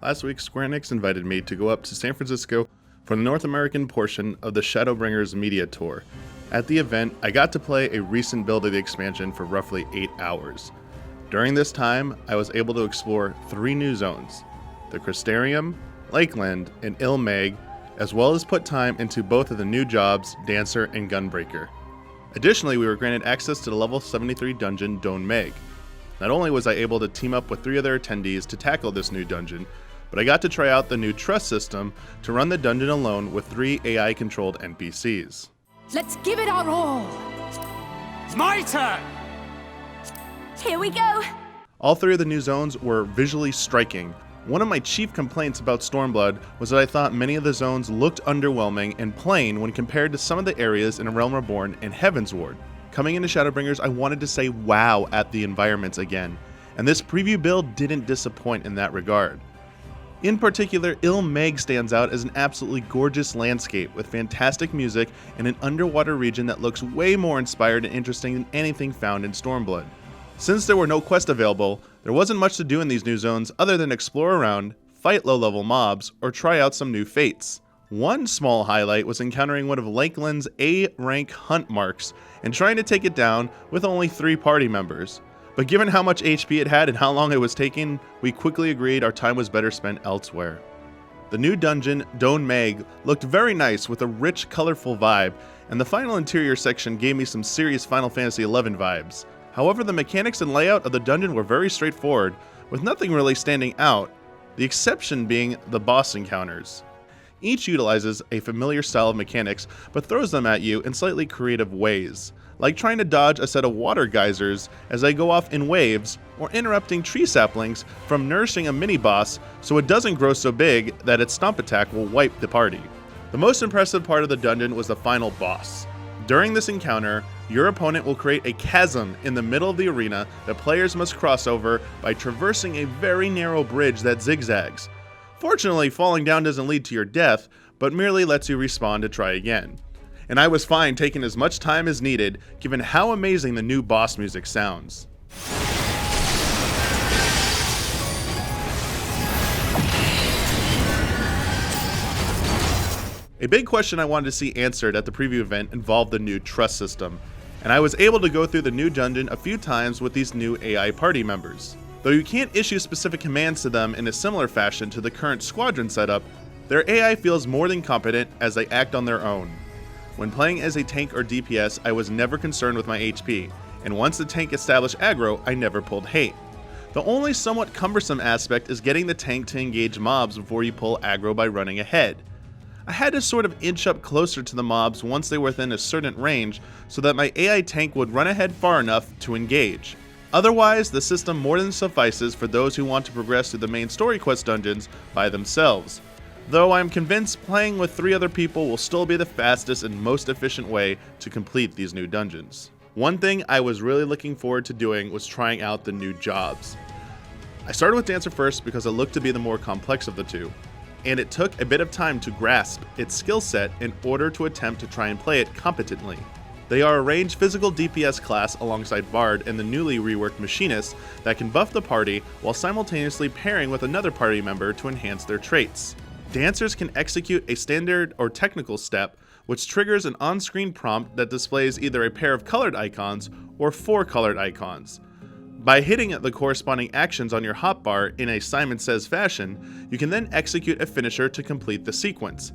Last week, Square Enix invited me to go up to San Francisco for the North American portion of the Shadowbringers media tour. At the event, I got to play a recent build of the expansion for roughly 8 hours. During this time, I was able to explore 3 new zones, the Crystarium, Lakeland, and Ilmeg, as well as put time into both of the new jobs, Dancer and Gunbreaker. Additionally, we were granted access to the level 73 dungeon, Done Meg. Not only was I able to team up with 3 other attendees to tackle this new dungeon, but I got to try out the new trust system to run the dungeon alone with 3 AI-controlled NPCs. Let's give it our all! It's my turn! Here we go! All 3 of the new zones were visually striking. One of my chief complaints about Stormblood was that I thought many of the zones looked underwhelming and plain when compared to some of the areas in A Realm Reborn and Heavensward. Coming into Shadowbringers, I wanted to say wow at the environments again, and this preview build didn't disappoint in that regard. In particular, Ilmeg stands out as an absolutely gorgeous landscape with fantastic music and an underwater region that looks way more inspired and interesting than anything found in Stormblood. Since there were no quests available, there wasn't much to do in these new zones other than explore around, fight low-level mobs, or try out some new fates. One small highlight was encountering one of Lakeland's A-rank hunt marks and trying to take it down with only 3 party members. But given how much HP it had and how long it was taking, we quickly agreed our time was better spent elsewhere. The new dungeon, Done Meg, looked very nice with a rich, colorful vibe, and the final interior section gave me some serious Final Fantasy XI vibes. However, the mechanics and layout of the dungeon were very straightforward, with nothing really standing out, the exception being the boss encounters. Each utilizes a familiar style of mechanics, but throws them at you in slightly creative ways, like trying to dodge a set of water geysers as they go off in waves, or interrupting tree saplings from nourishing a mini-boss so it doesn't grow so big that its stomp attack will wipe the party. The most impressive part of the dungeon was the final boss. During this encounter, your opponent will create a chasm in the middle of the arena that players must cross over by traversing a very narrow bridge that zigzags. Fortunately, falling down doesn't lead to your death, but merely lets you respawn to try again. And I was fine taking as much time as needed, given how amazing the new boss music sounds. A big question I wanted to see answered at the preview event involved the new trust system, and I was able to go through the new dungeon a few times with these new AI party members. Though you can't issue specific commands to them in a similar fashion to the current squadron setup, their AI feels more than competent as they act on their own. When playing as a tank or DPS, I was never concerned with my HP, and once the tank established aggro, I never pulled hate. The only somewhat cumbersome aspect is getting the tank to engage mobs before you pull aggro by running ahead. I had to sort of inch up closer to the mobs once they were within a certain range so that my AI tank would run ahead far enough to engage. Otherwise, the system more than suffices for those who want to progress through the main story quest dungeons by themselves. Though I am convinced playing with 3 other people will still be the fastest and most efficient way to complete these new dungeons. One thing I was really looking forward to doing was trying out the new jobs. I started with Dancer first because it looked to be the more complex of the 2, and it took a bit of time to grasp its skill set in order to attempt to try and play it competently. They are a ranged physical DPS class alongside Bard and the newly reworked Machinist that can buff the party while simultaneously pairing with another party member to enhance their traits. Dancers can execute a standard or technical step, which triggers an on-screen prompt that displays either a pair of colored icons or 4 colored icons. By hitting the corresponding actions on your hotbar in a Simon Says fashion, you can then execute a finisher to complete the sequence.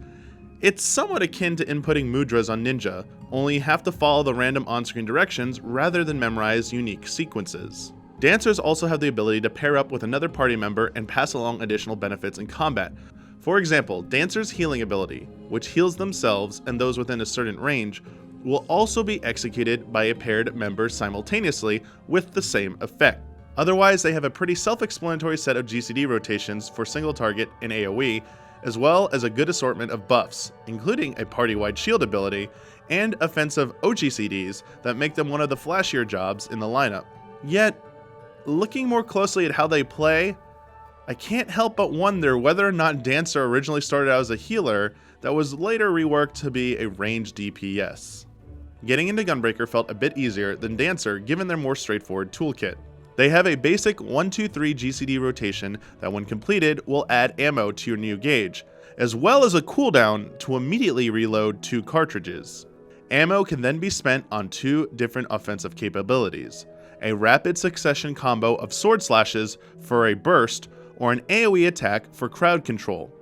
It's somewhat akin to inputting mudras on Ninja, only you have to follow the random on-screen directions rather than memorize unique sequences. Dancers also have the ability to pair up with another party member and pass along additional benefits in combat. For example, Dancer's healing ability, which heals themselves and those within a certain range, will also be executed by a paired member simultaneously with the same effect. Otherwise, they have a pretty self-explanatory set of GCD rotations for single target and AoE, as well as a good assortment of buffs, including a party-wide shield ability and offensive OGCDs that make them one of the flashier jobs in the lineup. Yet, looking more closely at how they play, I can't help but wonder whether or not Dancer originally started out as a healer that was later reworked to be a ranged DPS. Getting into Gunbreaker felt a bit easier than Dancer given their more straightforward toolkit. They have a basic 1-2-3 GCD rotation that when completed will add ammo to your new gauge, as well as a cooldown to immediately reload 2 cartridges. Ammo can then be spent on 2 different offensive capabilities, a rapid succession combo of sword slashes for a burst or an AoE attack for crowd control.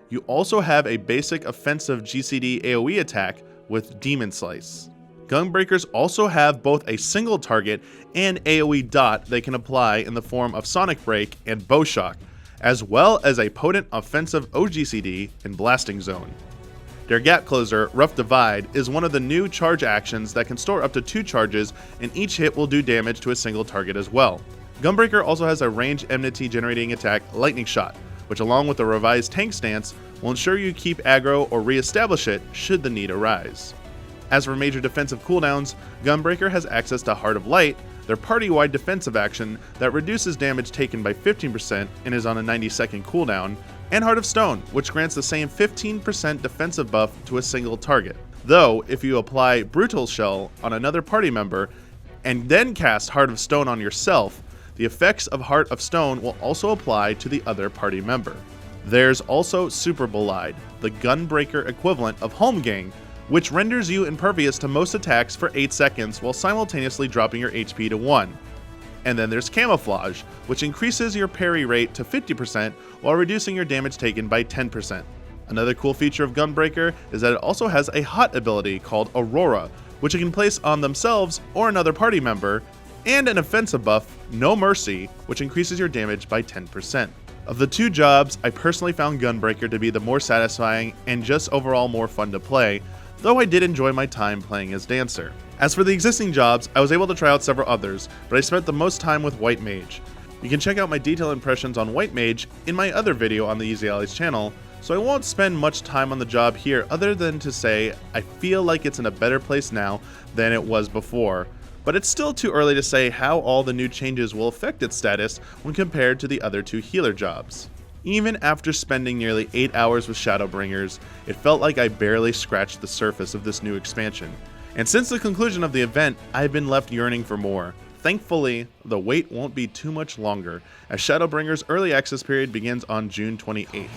You also have a basic offensive GCD AoE attack with Demon Slice. Gunbreakers also have both a single target and AoE dot they can apply in the form of Sonic Break and Bowshock, as well as a potent offensive OGCD and Blasting Zone. Their gap closer, Rough Divide, is one of the new charge actions that can store up to 2 charges, and each hit will do damage to a single target as well. Gunbreaker also has a range enmity generating attack, Lightning Shot, which along with a revised tank stance will ensure you keep aggro or re-establish it should the need arise. As for major defensive cooldowns, Gunbreaker has access to Heart of Light, their party-wide defensive action that reduces damage taken by 15% and is on a 90-second cooldown, and Heart of Stone, which grants the same 15% defensive buff to a single target. Though, if you apply Brutal Shell on another party member and then cast Heart of Stone on yourself, the effects of Heart of Stone will also apply to the other party member. There's also Super Bolide, the Gunbreaker equivalent of Holmgang, which renders you impervious to most attacks for 8 seconds while simultaneously dropping your HP to 1. And then there's Camouflage, which increases your parry rate to 50% while reducing your damage taken by 10%. Another cool feature of Gunbreaker is that it also has a hot ability called Aurora, which it can place on themselves or another party member, and an offensive buff, No Mercy, which increases your damage by 10%. Of the 2 jobs, I personally found Gunbreaker to be the more satisfying and just overall more fun to play, though I did enjoy my time playing as Dancer. As for the existing jobs, I was able to try out several others, but I spent the most time with White Mage. You can check out my detailed impressions on White Mage in my other video on the Easy Allies channel, so I won't spend much time on the job here other than to say I feel like it's in a better place now than it was before, but it's still too early to say how all the new changes will affect its status when compared to the other 2 healer jobs. Even after spending nearly 8 hours with Shadowbringers, it felt like I barely scratched the surface of this new expansion. And since the conclusion of the event, I've been left yearning for more. Thankfully, the wait won't be too much longer, as Shadowbringers early access period begins on June 28th.